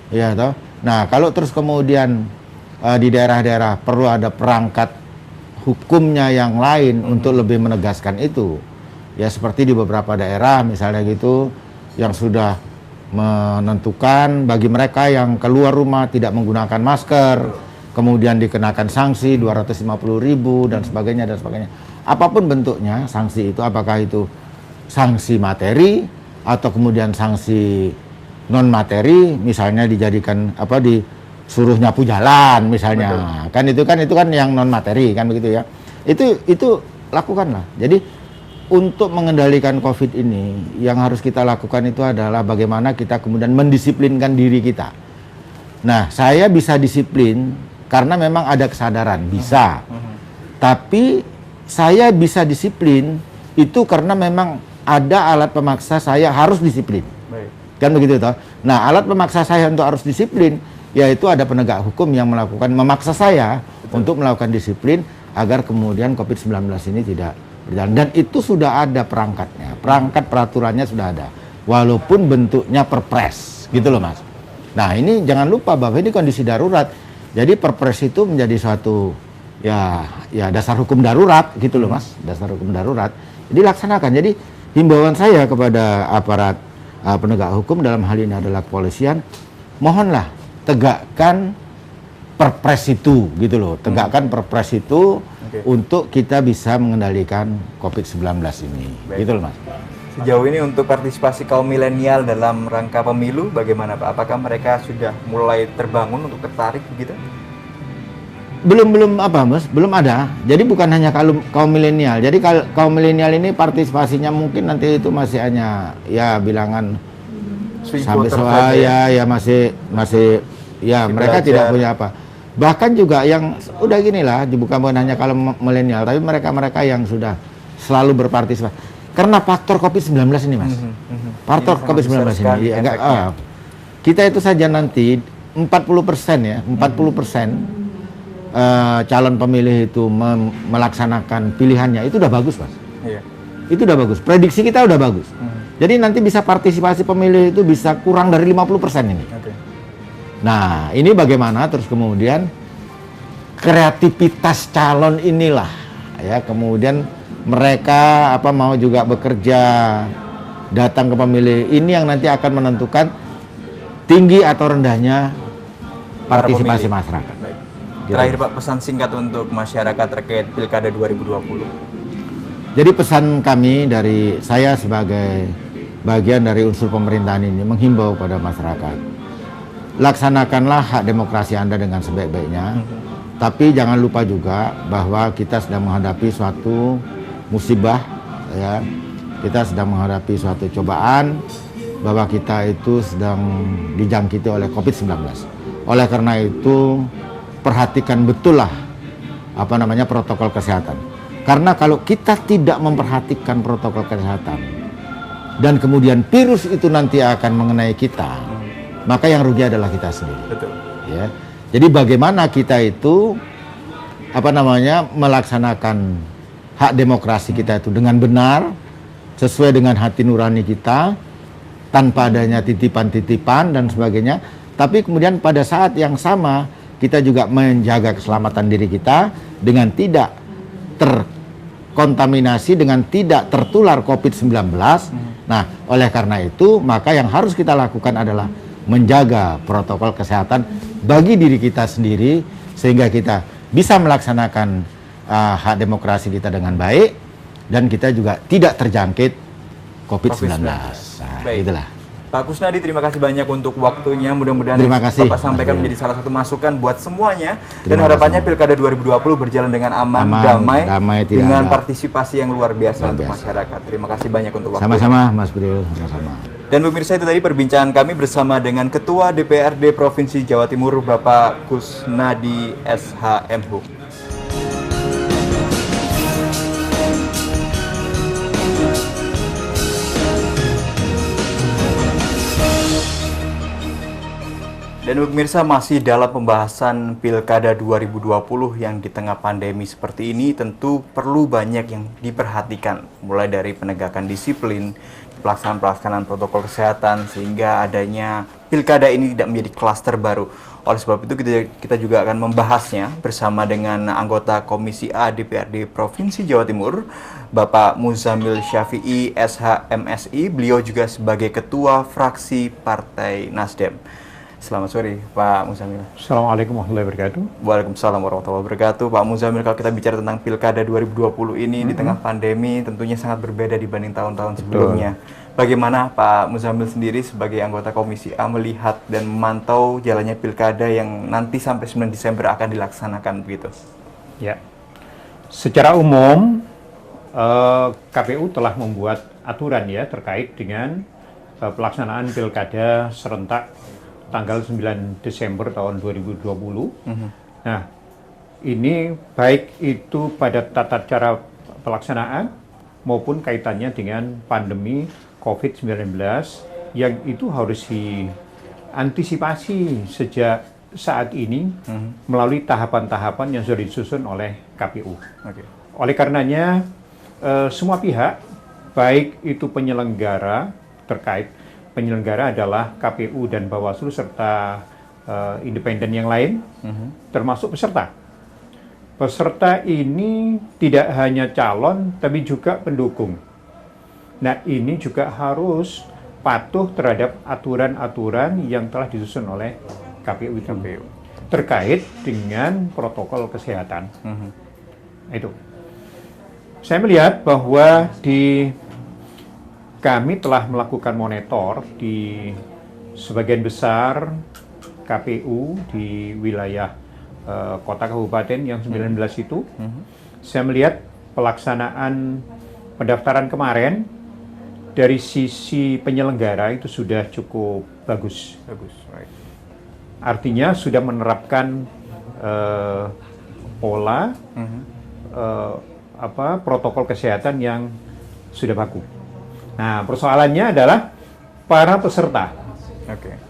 Ya, toh. Nah, kalau terus kemudian di daerah-daerah perlu ada perangkat hukumnya yang lain untuk lebih menegaskan itu. Ya seperti di beberapa daerah misalnya gitu yang sudah menentukan bagi mereka yang keluar rumah tidak menggunakan masker, kemudian dikenakan sanksi 250.000 dan sebagainya dan sebagainya. Apapun bentuknya sanksi itu, apakah itu sanksi materi atau kemudian sanksi non materi, misalnya dijadikan apa, disuruh nyapu jalan misalnya. Betul. Kan itu kan yang non materi kan begitu ya. Itu lakukanlah. Jadi untuk mengendalikan COVID ini, yang harus kita lakukan itu adalah bagaimana kita kemudian mendisiplinkan diri kita. Nah, saya bisa disiplin karena memang ada kesadaran, bisa. Tapi saya bisa disiplin itu karena memang ada alat pemaksa saya harus disiplin. Baik. Kan begitu toh? Nah, alat pemaksa saya untuk harus disiplin, yaitu ada penegak hukum yang memaksa saya untuk melakukan disiplin agar kemudian COVID-19 ini tidak berjalan. Dan itu sudah ada perangkatnya, perangkat peraturannya sudah ada, walaupun bentuknya perpres gitu loh Mas. Nah ini jangan lupa bahwa ini kondisi darurat, jadi perpres itu menjadi suatu ya dasar hukum darurat gitu loh Mas, dasar hukum darurat. Jadi laksanakan. Jadi himbauan saya kepada aparat penegak hukum dalam hal ini adalah kepolisian, mohonlah tegakkan perpres itu gitu loh, tegakkan perpres itu untuk kita bisa mengendalikan COVID-19 ini. Baik. Gitu loh Mas. Sejauh ini untuk partisipasi kaum milenial dalam rangka pemilu bagaimana Pak? Apakah mereka sudah mulai terbangun untuk tertarik begitu? Belum apa Mas, belum ada. Jadi bukan hanya kaum milenial. Jadi kaum milenial ini partisipasinya mungkin nanti itu masih hanya ya bilangan sampai soal ya masih ya mereka tidak punya apa. Bahkan juga yang udah gini lah, bukan hanya kalau milenial, tapi mereka yang sudah selalu berpartisipasi. Karena faktor COVID-19 ini Mas, faktor COVID-19 ini, kita itu saja nanti 40% ya, 40% calon pemilih itu melaksanakan pilihannya, itu udah bagus Mas. Iya. Itu udah bagus, prediksi kita udah bagus. Jadi nanti bisa partisipasi pemilih itu bisa kurang dari 50% ini. Nah, ini bagaimana terus kemudian kreativitas calon inilah ya, kemudian mereka mau juga bekerja datang ke pemilih ini yang nanti akan menentukan tinggi atau rendahnya partisipasi masyarakat. Gitu. Terakhir Pak, pesan singkat untuk masyarakat terkait Pilkada 2020. Jadi pesan kami dari saya sebagai bagian dari unsur pemerintahan ini menghimbau pada masyarakat, laksanakanlah hak demokrasi Anda dengan sebaik-baiknya, tapi jangan lupa juga bahwa kita sedang menghadapi suatu musibah, ya. Kita sedang menghadapi suatu cobaan, bahwa kita itu sedang dijangkiti oleh COVID-19. Oleh karena itu, perhatikan betul lah protokol kesehatan. Karena kalau kita tidak memperhatikan protokol kesehatan dan kemudian virus itu nanti akan mengenai kita, maka yang rugi adalah kita sendiri. Betul. Ya. Jadi bagaimana kita itu melaksanakan hak demokrasi kita itu dengan benar, sesuai dengan hati nurani kita, tanpa adanya titipan-titipan dan sebagainya. Tapi kemudian pada saat yang sama kita juga menjaga keselamatan diri kita dengan tidak terkontaminasi, dengan tidak tertular COVID-19. Nah, oleh karena itu maka yang harus kita lakukan adalah menjaga protokol kesehatan bagi diri kita sendiri sehingga kita bisa melaksanakan hak demokrasi kita dengan baik dan kita juga tidak terjangkit COVID-19. Nah, itulah. Pak Kusnadi, terima kasih banyak untuk waktunya. Mudah-mudahan Bapak sampaikan menjadi salah satu masukan buat semuanya. Dan harapannya Pilkada 2020 berjalan dengan aman, damai dengan partisipasi yang luar biasa untuk masyarakat. Terima kasih banyak untuk waktunya. Sama-sama Mas Bril, sama-sama. Dan pemirsa, itu tadi perbincangan kami bersama dengan Ketua DPRD Provinsi Jawa Timur, Bapak Kusnadi SH.M.Huk. Dan pemirsa, masih dalam pembahasan Pilkada 2020 yang di tengah pandemi seperti ini tentu perlu banyak yang diperhatikan, mulai dari penegakan disiplin, pelaksanaan protokol kesehatan, sehingga adanya pilkada ini tidak menjadi klaster baru. Oleh sebab itu kita juga akan membahasnya bersama dengan anggota Komisi A DPRD Provinsi Jawa Timur, Bapak Muzamil Syafi'i, SH.MSI. Beliau juga sebagai Ketua Fraksi Partai Nasdem. Selamat sore, Pak Muzamil. Assalamualaikum warahmatullahi wabarakatuh. Waalaikumsalam warahmatullahi wabarakatuh. Pak Muzamil, kalau kita bicara tentang Pilkada 2020 ini di tengah pandemi tentunya sangat berbeda dibanding tahun-tahun sebelumnya. Bagaimana Pak Muzamil sendiri sebagai anggota Komisi A melihat dan memantau jalannya Pilkada yang nanti sampai 9 Desember akan dilaksanakan begitu? Ya, secara umum KPU telah membuat aturan ya terkait dengan pelaksanaan Pilkada serentak tanggal 9 Desember tahun 2020. Nah, ini baik itu pada tata cara pelaksanaan maupun kaitannya dengan pandemi COVID-19 yang itu harus diantisipasi sejak saat ini melalui tahapan-tahapan yang sudah disusun oleh KPU. Oleh karenanya, semua pihak, baik itu penyelenggara terkait, penyelenggara adalah KPU dan Bawaslu serta independen yang lain, termasuk peserta. Peserta ini tidak hanya calon, tapi juga pendukung. Nah, ini juga harus patuh terhadap aturan-aturan yang telah disusun oleh KPU itu terkait dengan protokol kesehatan. Itu. Saya melihat bahwa kami telah melakukan monitor di sebagian besar KPU di wilayah kota kabupaten yang 19 itu. Saya melihat pelaksanaan pendaftaran kemarin dari sisi penyelenggara itu sudah cukup bagus. Artinya sudah menerapkan pola protokol kesehatan yang sudah baku. Nah, persoalannya adalah para peserta.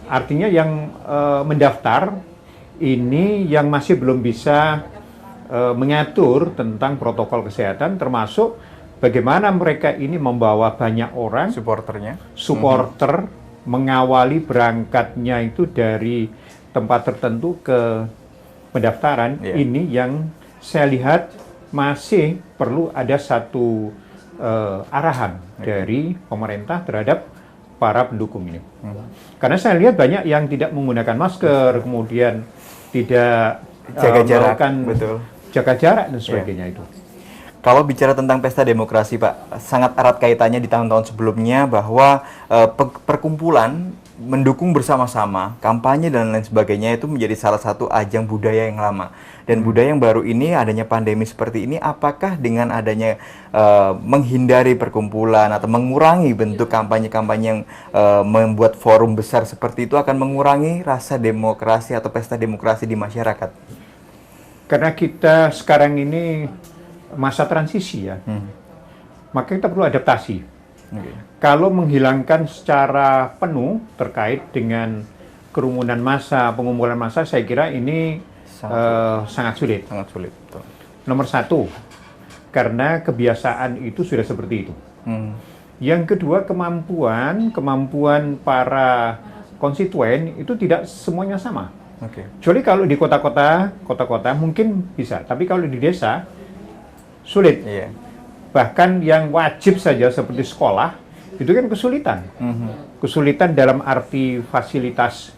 Artinya yang mendaftar ini yang masih belum bisa mengatur tentang protokol kesehatan, termasuk bagaimana mereka ini membawa banyak orang, supporter, mengawali berangkatnya itu dari tempat tertentu ke pendaftaran. Ini yang saya lihat masih perlu ada satu arahan dari pemerintah terhadap para pendukung ini. Karena saya lihat banyak yang tidak menggunakan masker, kemudian tidak jaga jarak dan sebagainya itu. Kalau bicara tentang pesta demokrasi, Pak, sangat erat kaitannya di tahun-tahun sebelumnya bahwa perkumpulan mendukung bersama-sama, kampanye dan lain sebagainya itu menjadi salah satu ajang budaya yang lama. Dan budaya yang baru ini, adanya pandemi seperti ini, apakah dengan adanya menghindari perkumpulan atau mengurangi bentuk kampanye-kampanye yang membuat forum besar seperti itu akan mengurangi rasa demokrasi atau pesta demokrasi di masyarakat? Karena kita sekarang ini masa transisi ya, maka kita perlu adaptasi. Kalau menghilangkan secara penuh terkait dengan kerumunan massa, pengumpulan massa, saya kira ini sangat sulit. Betul. Nomor satu, karena kebiasaan itu sudah seperti itu. Yang kedua, kemampuan para konstituen itu tidak semuanya sama. Kecuali kalau di kota-kota mungkin bisa, tapi kalau di desa sulit. Bahkan yang wajib saja seperti sekolah itu kan kesulitan. Kesulitan dalam arti fasilitas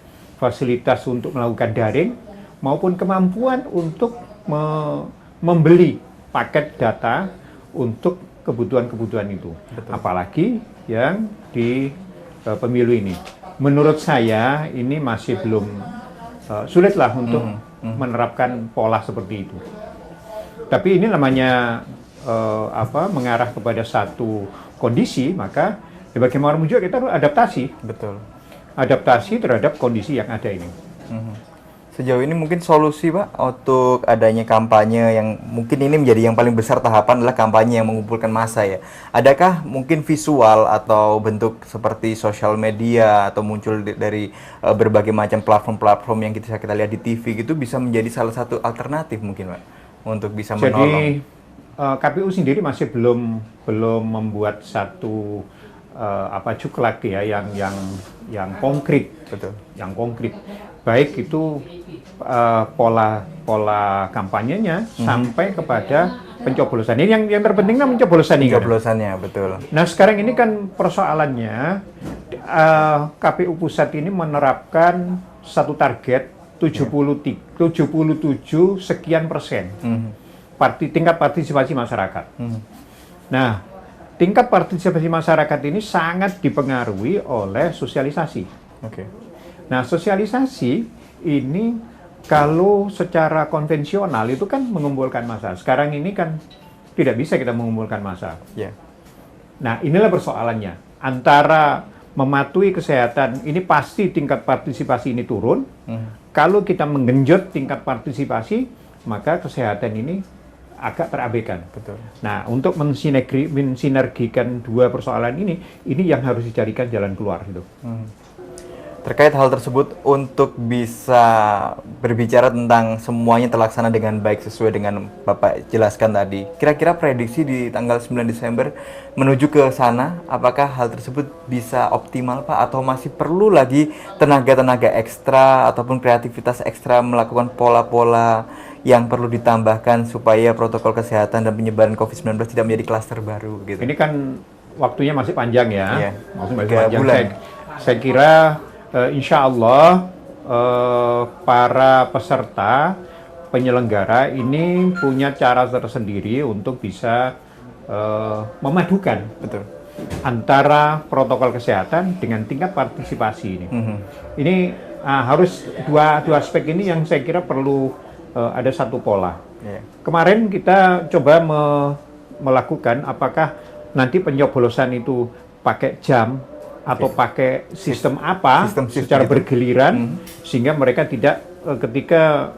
untuk melakukan daring maupun kemampuan untuk membeli paket data untuk kebutuhan-kebutuhan itu. Apalagi yang di pemilu ini. Menurut saya ini masih belum sulitlah untuk menerapkan pola seperti itu. Tapi ini namanya mengarah kepada satu kondisi, maka bagaimanapun juga kita harus adaptasi. Adaptasi terhadap kondisi yang ada ini. Sejauh ini mungkin solusi, Pak, untuk adanya kampanye yang mungkin ini menjadi yang paling besar tahapan adalah kampanye yang mengumpulkan massa ya. Adakah mungkin visual atau bentuk seperti sosial media atau muncul dari berbagai macam platform-platform yang kita lihat di TV gitu bisa menjadi salah satu alternatif mungkin, Pak, untuk bisa menolong? Jadi KPU sendiri masih belum membuat satu cuklak ya, yang konkret, Betul. yang konkret. Baik itu pola kampanyenya sampai kepada pencoblosan. Ini yang terpenting kan pencoblosan ini. Pencoblosannya, betul. Nah sekarang ini kan persoalannya KPU pusat ini menerapkan satu target 77 sekian persen tingkat partisipasi masyarakat. Nah tingkat partisipasi masyarakat ini sangat dipengaruhi oleh sosialisasi. Oke. Nah sosialisasi ini kalau secara konvensional itu kan mengumpulkan massa. Sekarang ini kan tidak bisa kita mengumpulkan massa. Ya. Nah, inilah persoalannya. Antara mematuhi kesehatan, ini pasti tingkat partisipasi ini turun. Kalau kita menggenjot tingkat partisipasi, maka kesehatan ini agak terabaikan. Betul. Nah, untuk mensinergikan dua persoalan ini yang harus dicarikan jalan keluar gitu. Terkait hal tersebut, untuk bisa berbicara tentang semuanya terlaksana dengan baik sesuai dengan Bapak jelaskan tadi, kira-kira prediksi di tanggal 9 Desember menuju ke sana, apakah hal tersebut bisa optimal Pak? Atau masih perlu lagi tenaga-tenaga ekstra ataupun kreativitas ekstra melakukan pola-pola yang perlu ditambahkan supaya protokol kesehatan dan penyebaran COVID-19 tidak menjadi klaster baru gitu? Ini kan waktunya masih panjang ya. Iya, Masih 3 panjang. bulan. Saya kira insya Allah para peserta penyelenggara ini punya cara tersendiri untuk bisa memadukan Betul. antara protokol kesehatan dengan tingkat partisipasi ini. Ini harus dua aspek ini yang saya kira perlu ada satu pola. Iya. Kemarin kita coba melakukan apakah nanti pencoblosan itu pakai jam atau pakai sistem apa Sistem shift secara gitu. bergiliran sehingga mereka tidak ketika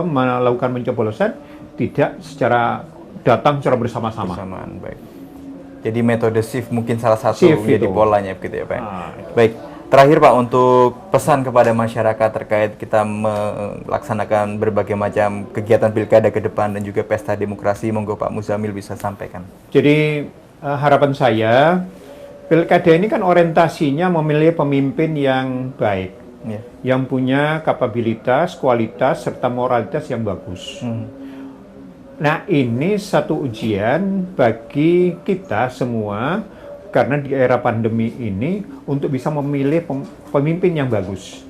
melakukan pencoblosan tidak secara datang secara bersama-sama. Bersamaan, baik. Jadi metode shift mungkin salah satu Shift menjadi itu. polanya begitu ya Pak. Itu. Baik, terakhir Pak untuk pesan kepada masyarakat terkait kita melaksanakan berbagai macam kegiatan pilkada ke depan dan juga pesta demokrasi, monggo Pak Muzamil bisa sampaikan. Jadi harapan saya pilkada ini kan orientasinya memilih pemimpin yang baik, Ya. yang punya kapabilitas, kualitas, serta moralitas yang bagus. Nah ini satu ujian bagi kita semua karena di era pandemi ini untuk bisa memilih pemimpin yang bagus.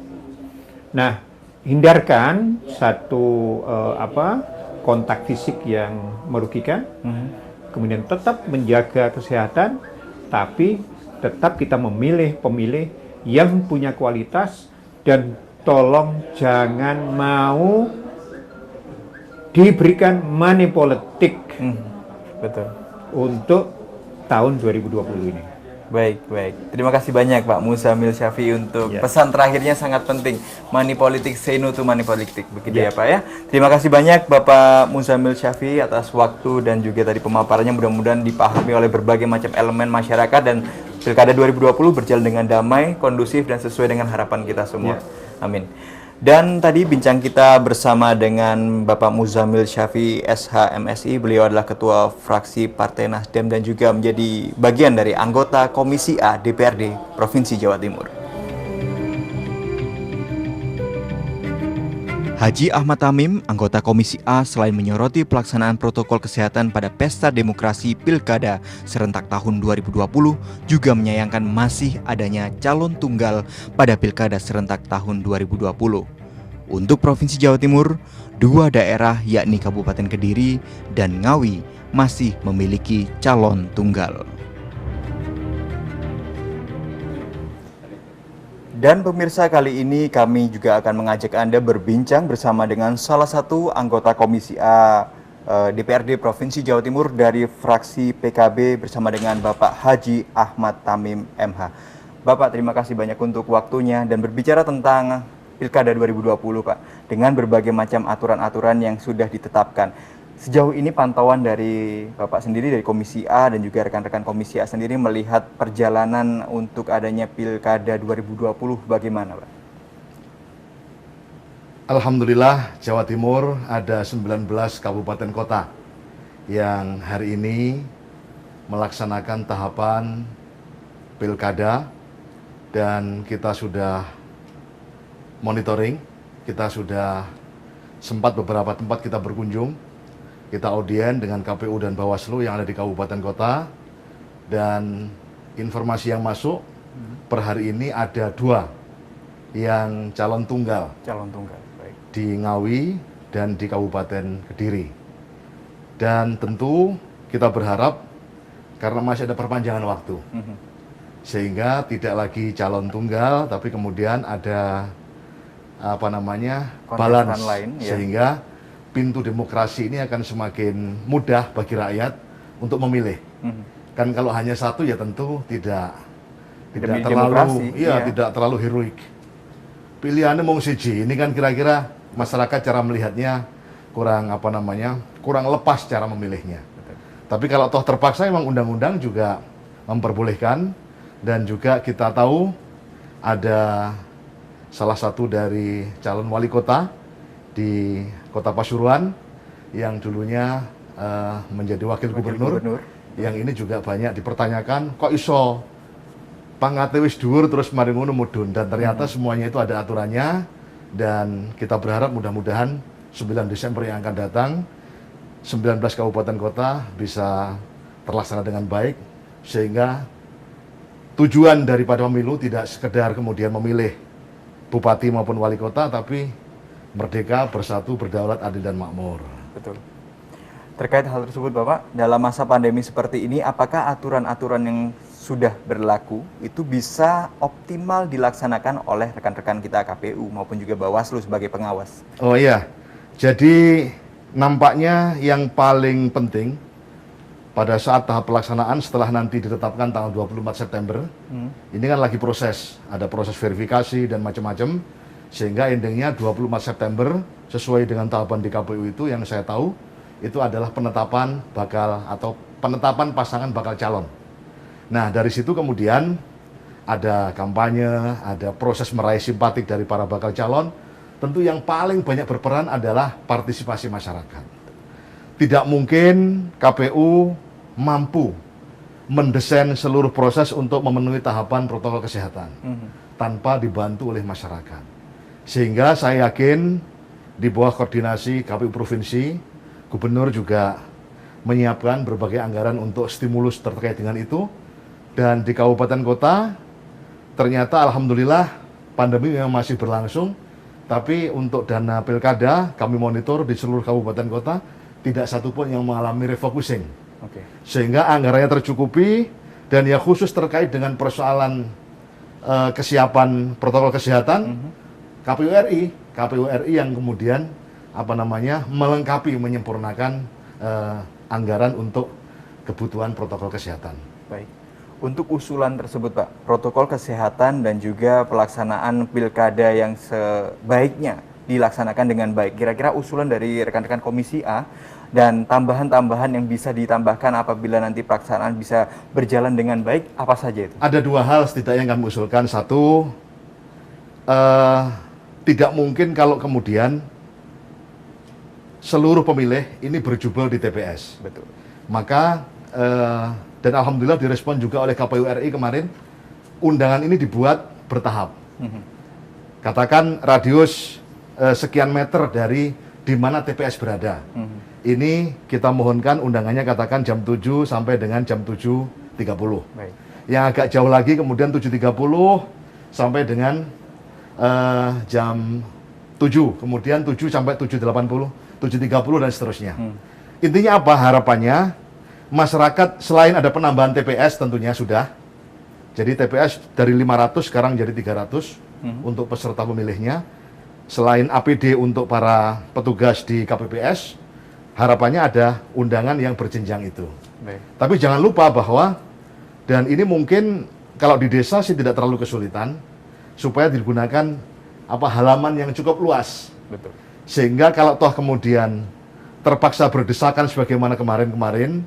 Nah hindarkan satu kontak fisik yang merugikan, kemudian tetap menjaga kesehatan, tapi tetap kita memilih pemilih yang punya kualitas dan tolong jangan mau diberikan money politik Betul. untuk tahun 2020 ini. Baik, baik. Terima kasih banyak Pak Muzamil Syafi'i untuk Ya. pesan terakhirnya sangat penting. Money politik, say no to money politik. Begitu ya Ya. Pak ya. Terima kasih banyak Bapak Muzamil Syafi'i atas waktu dan juga tadi pemaparannya, mudah-mudahan dipahami oleh berbagai macam elemen masyarakat dan Pilkada 2020 berjalan dengan damai, kondusif dan sesuai dengan harapan kita semua. Ya. Amin. Dan tadi bincang kita bersama dengan Bapak Muzamil Syafi'i SH-MSI. Beliau adalah Ketua Fraksi Partai Nasdem dan juga menjadi bagian dari anggota Komisi A DPRD Provinsi Jawa Timur. Haji Ahmad Tamim, anggota Komisi A, selain menyoroti pelaksanaan protokol kesehatan pada Pesta Demokrasi Pilkada serentak tahun 2020, juga menyayangkan masih adanya calon tunggal pada Pilkada serentak tahun 2020. Untuk Provinsi Jawa Timur, 2 daerah yakni Kabupaten Kediri dan Ngawi masih memiliki calon tunggal. Dan pemirsa, kali ini kami juga akan mengajak Anda berbincang bersama dengan salah satu anggota Komisi A DPRD Provinsi Jawa Timur dari fraksi PKB bersama dengan Bapak Haji Ahmad Tamim MH. Bapak, terima kasih banyak untuk waktunya dan berbicara tentang Pilkada 2020 Pak, dengan berbagai macam aturan-aturan yang sudah ditetapkan. Sejauh ini pantauan dari Bapak sendiri dari Komisi A dan juga rekan-rekan Komisi A sendiri melihat perjalanan untuk adanya Pilkada 2020 bagaimana Pak? Alhamdulillah Jawa Timur ada 19 kabupaten kota yang hari ini melaksanakan tahapan pilkada dan kita sudah monitoring, kita sudah sempat beberapa tempat kita berkunjung, kita audien dengan KPU dan Bawaslu yang ada di kabupaten kota, dan informasi yang masuk per hari ini ada 2 yang calon tunggal Baik. di Ngawi dan di Kabupaten Kediri. Dan tentu kita berharap karena masih ada perpanjangan waktu, sehingga tidak lagi calon tunggal, tapi kemudian ada Kontestan balance, lain, ya. sehingga pintu demokrasi ini akan semakin mudah bagi rakyat untuk memilih. Kan kalau hanya satu ya tentu tidak Demi terlalu, demokrasi, iya. tidak terlalu heroik. Pilihannya mau siji, ini kan kira-kira masyarakat cara melihatnya kurang kurang lepas cara memilihnya. Tapi kalau toh terpaksa, memang undang-undang juga memperbolehkan, dan juga kita tahu ada salah satu dari calon wali kota di Kota Pasuruan yang dulunya menjadi wakil gubernur, yang ini juga banyak dipertanyakan, kok iso pangkate wis dhuwur terus mari ngono mudhun, dan ternyata semuanya itu ada aturannya, dan kita berharap mudah-mudahan 9 Desember yang akan datang 19 kabupaten kota bisa terlaksana dengan baik, sehingga tujuan daripada pemilu tidak sekedar kemudian memilih bupati maupun wali kota, tapi merdeka, bersatu, berdaulat, adil dan makmur. Betul. Terkait hal tersebut Bapak, dalam masa pandemi seperti ini, apakah aturan-aturan yang sudah berlaku itu bisa optimal dilaksanakan oleh rekan-rekan kita KPU maupun juga Bawaslu sebagai pengawas? Oh iya, jadi nampaknya yang paling penting pada saat tahap pelaksanaan setelah nanti ditetapkan tanggal 24 September, ini kan lagi proses, ada proses verifikasi dan macam-macam, sehingga endingnya 24 September sesuai dengan tahapan di KPU itu yang saya tahu, itu adalah penetapan pasangan bakal calon. Nah, dari situ kemudian ada kampanye, ada proses meraih simpatik dari para bakal calon. Tentu yang paling banyak berperan adalah partisipasi masyarakat. Tidak mungkin KPU mampu mendesain seluruh proses untuk memenuhi tahapan protokol kesehatan tanpa dibantu oleh masyarakat. Sehingga saya yakin di bawah koordinasi KPU Provinsi, Gubernur juga menyiapkan berbagai anggaran untuk stimulus terkait dengan itu. Dan di kabupaten kota, ternyata alhamdulillah pandemi memang masih berlangsung, tapi untuk dana pilkada kami monitor di seluruh kabupaten kota, tidak satupun yang mengalami refocusing. Sehingga anggarannya tercukupi, dan yang khusus terkait dengan persoalan kesiapan protokol kesehatan, KPU RI yang kemudian melengkapi, menyempurnakan anggaran untuk kebutuhan protokol kesehatan. Baik. Untuk usulan tersebut Pak, protokol kesehatan dan juga pelaksanaan pilkada yang sebaiknya dilaksanakan dengan baik. Kira-kira usulan dari rekan-rekan Komisi A dan tambahan-tambahan yang bisa ditambahkan apabila nanti pelaksanaan bisa berjalan dengan baik, apa saja itu? Ada 2 hal setidaknya yang kami usulkan. Satu, tidak mungkin kalau kemudian seluruh pemilih ini berjubel di TPS. Betul. Maka dan alhamdulillah direspon juga oleh KPU RI kemarin, undangan ini dibuat bertahap. Katakan radius sekian meter dari di mana TPS berada. Ini kita mohonkan undangannya katakan jam 7 sampai dengan jam 7.30. Baik. Yang agak jauh lagi kemudian 7.30 sampai dengan jam 7, kemudian 7 sampai 7.80, 7.30 dan seterusnya. Intinya apa harapannya? Masyarakat selain ada penambahan TPS tentunya sudah. Jadi TPS dari 500 sekarang jadi 300 untuk peserta pemilihnya. Selain APD untuk para petugas di KPPS, harapannya ada undangan yang berjenjang itu. Baik. Tapi jangan lupa bahwa, dan ini mungkin kalau di desa sih tidak terlalu kesulitan, supaya digunakan halaman yang cukup luas. Betul. Sehingga kalau toh kemudian terpaksa berdesakan sebagaimana kemarin-kemarin,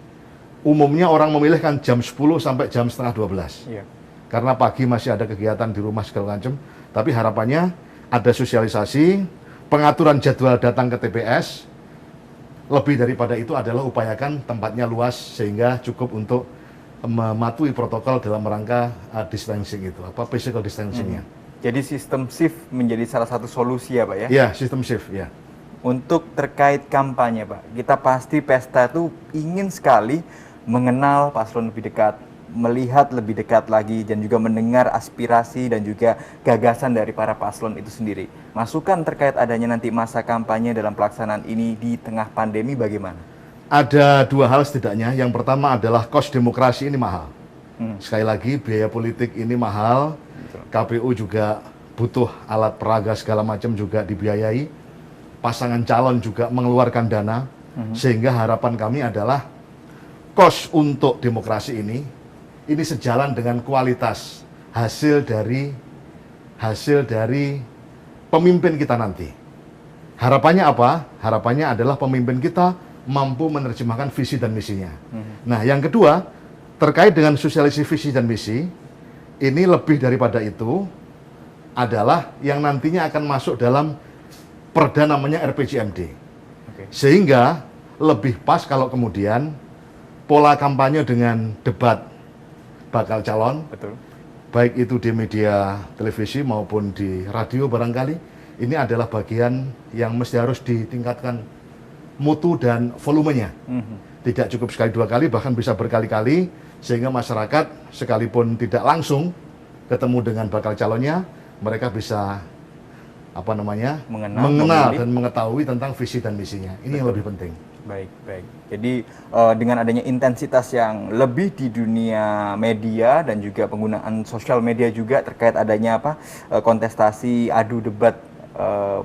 umumnya orang memilih kan jam 10 sampai jam setengah 12. Iya. Karena pagi masih ada kegiatan di rumah segala macam. Tapi harapannya ada sosialisasi, pengaturan jadwal datang ke TPS. Lebih daripada itu adalah upayakan tempatnya luas sehingga cukup untuk mematuhi protokol dalam rangka distancing itu, physical distancingnya. Jadi sistem shift menjadi salah satu solusi ya Pak ya? Ya, sistem shift ya. Untuk terkait kampanye Pak, kita pasti pesta itu ingin sekali mengenal paslon lebih dekat, melihat lebih dekat lagi, dan juga mendengar aspirasi dan juga gagasan dari para paslon itu sendiri. Masukan terkait adanya nanti masa kampanye dalam pelaksanaan ini di tengah pandemi bagaimana? Ada dua hal setidaknya. Yang pertama adalah kos demokrasi ini mahal. Sekali lagi biaya politik ini mahal. KPU juga butuh alat peraga segala macam juga dibiayai. Pasangan calon juga mengeluarkan dana. Sehingga harapan kami adalah kos untuk demokrasi ini sejalan dengan kualitas hasil dari pemimpin kita nanti. Harapannya apa? Harapannya adalah pemimpin kita mampu menerjemahkan visi dan misinya. Nah, yang kedua, terkait dengan sosialisasi visi dan misi, ini lebih daripada itu adalah yang nantinya akan masuk dalam perda namanya RPJMD. Sehingga lebih pas kalau kemudian pola kampanye dengan debat bakal calon, baik itu di media televisi maupun di radio barangkali, ini adalah bagian yang mesti harus ditingkatkan mutu dan volumenya. Tidak cukup sekali dua kali, bahkan bisa berkali-kali, sehingga masyarakat sekalipun tidak langsung ketemu dengan bakal calonnya, mereka bisa mengenal dan mengetahui tentang visi dan misinya. Ini yang lebih penting. Baik. Jadi dengan adanya intensitas yang lebih di dunia media dan juga penggunaan sosial media juga terkait adanya kontestasi, adu debat,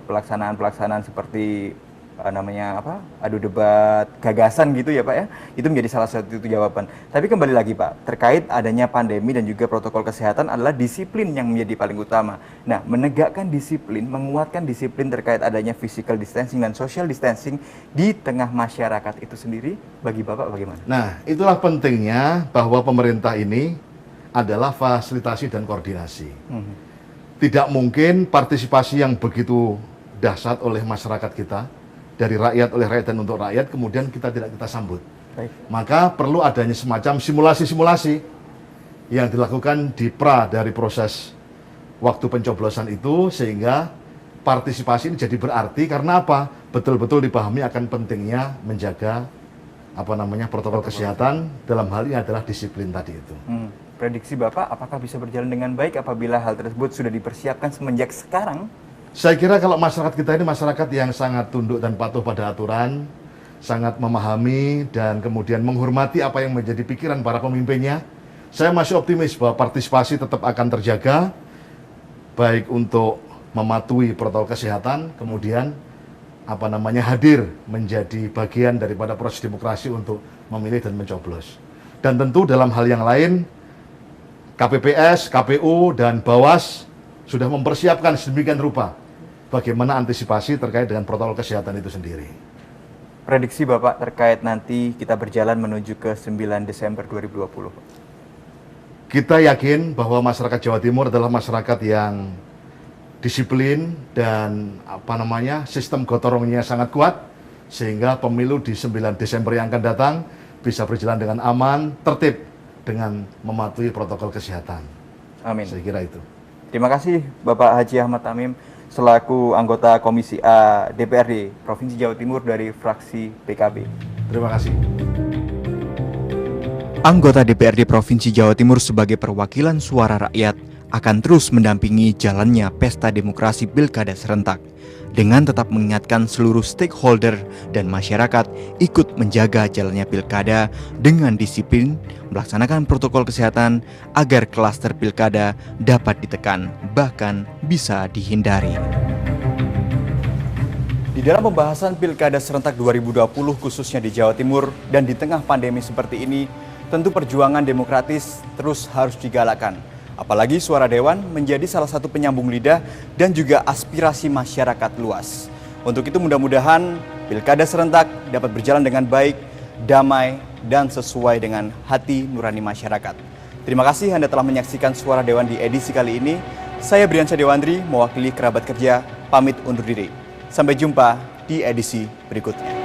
pelaksanaan seperti adu debat gagasan gitu ya Pak ya, itu menjadi salah satu jawaban. Tapi kembali lagi Pak, terkait adanya pandemi dan juga protokol kesehatan adalah disiplin yang menjadi paling utama. Nah, menegakkan disiplin, menguatkan disiplin terkait adanya physical distancing dan social distancing di tengah masyarakat itu sendiri, bagi Bapak bagaimana? Nah, itulah pentingnya bahwa pemerintah ini adalah fasilitasi dan koordinasi. Tidak mungkin partisipasi yang begitu dahsyat oleh masyarakat kita, dari rakyat, oleh rakyat dan untuk rakyat, kemudian kita sambut. Baik. Maka perlu adanya semacam simulasi-simulasi yang dilakukan di dari proses waktu pencoblosan itu, sehingga partisipasi ini jadi berarti karena apa? Betul-betul dipahami akan pentingnya menjaga protokol kesehatan, dalam hal ini adalah disiplin tadi itu. Prediksi Bapak, apakah bisa berjalan dengan baik apabila hal tersebut sudah dipersiapkan semenjak sekarang? Saya kira kalau masyarakat kita ini masyarakat yang sangat tunduk dan patuh pada aturan, sangat memahami dan kemudian menghormati apa yang menjadi pikiran para pemimpinnya. Saya masih optimis bahwa partisipasi tetap akan terjaga, baik untuk mematuhi protokol kesehatan, kemudian hadir menjadi bagian daripada proses demokrasi untuk memilih dan mencoblos. Dan tentu dalam hal yang lain, KPPS, KPU, dan Bawas sudah mempersiapkan sedemikian rupa bagaimana antisipasi terkait dengan protokol kesehatan itu sendiri. Prediksi Bapak terkait nanti kita berjalan menuju ke 9 Desember 2020. Kita yakin bahwa masyarakat Jawa Timur adalah masyarakat yang disiplin dan sistem gotong royongnya sangat kuat, sehingga pemilu di 9 Desember yang akan datang bisa berjalan dengan aman, tertib, dengan mematuhi protokol kesehatan. Amin. Saya kira itu. Terima kasih Bapak Haji Ahmad Tamim selaku anggota Komisi A DPRD Provinsi Jawa Timur dari fraksi PKB. Terima kasih. Anggota DPRD Provinsi Jawa Timur sebagai perwakilan suara rakyat akan terus mendampingi jalannya pesta demokrasi Pilkada serentak dengan tetap mengingatkan seluruh stakeholder dan masyarakat ikut menjaga jalannya pilkada dengan disiplin, melaksanakan protokol kesehatan agar klaster pilkada dapat ditekan, bahkan bisa dihindari. Di dalam pembahasan Pilkada serentak 2020 khususnya di Jawa Timur dan di tengah pandemi seperti ini, tentu perjuangan demokratis terus harus digalakan. Apalagi suara Dewan menjadi salah satu penyambung lidah dan juga aspirasi masyarakat luas. Untuk itu mudah-mudahan Pilkada serentak dapat berjalan dengan baik, damai, dan sesuai dengan hati nurani masyarakat. Terima kasih Anda telah menyaksikan Suara Dewan di edisi kali ini. Saya Briansyah Dewandri, mewakili kerabat kerja, pamit undur diri. Sampai jumpa di edisi berikutnya.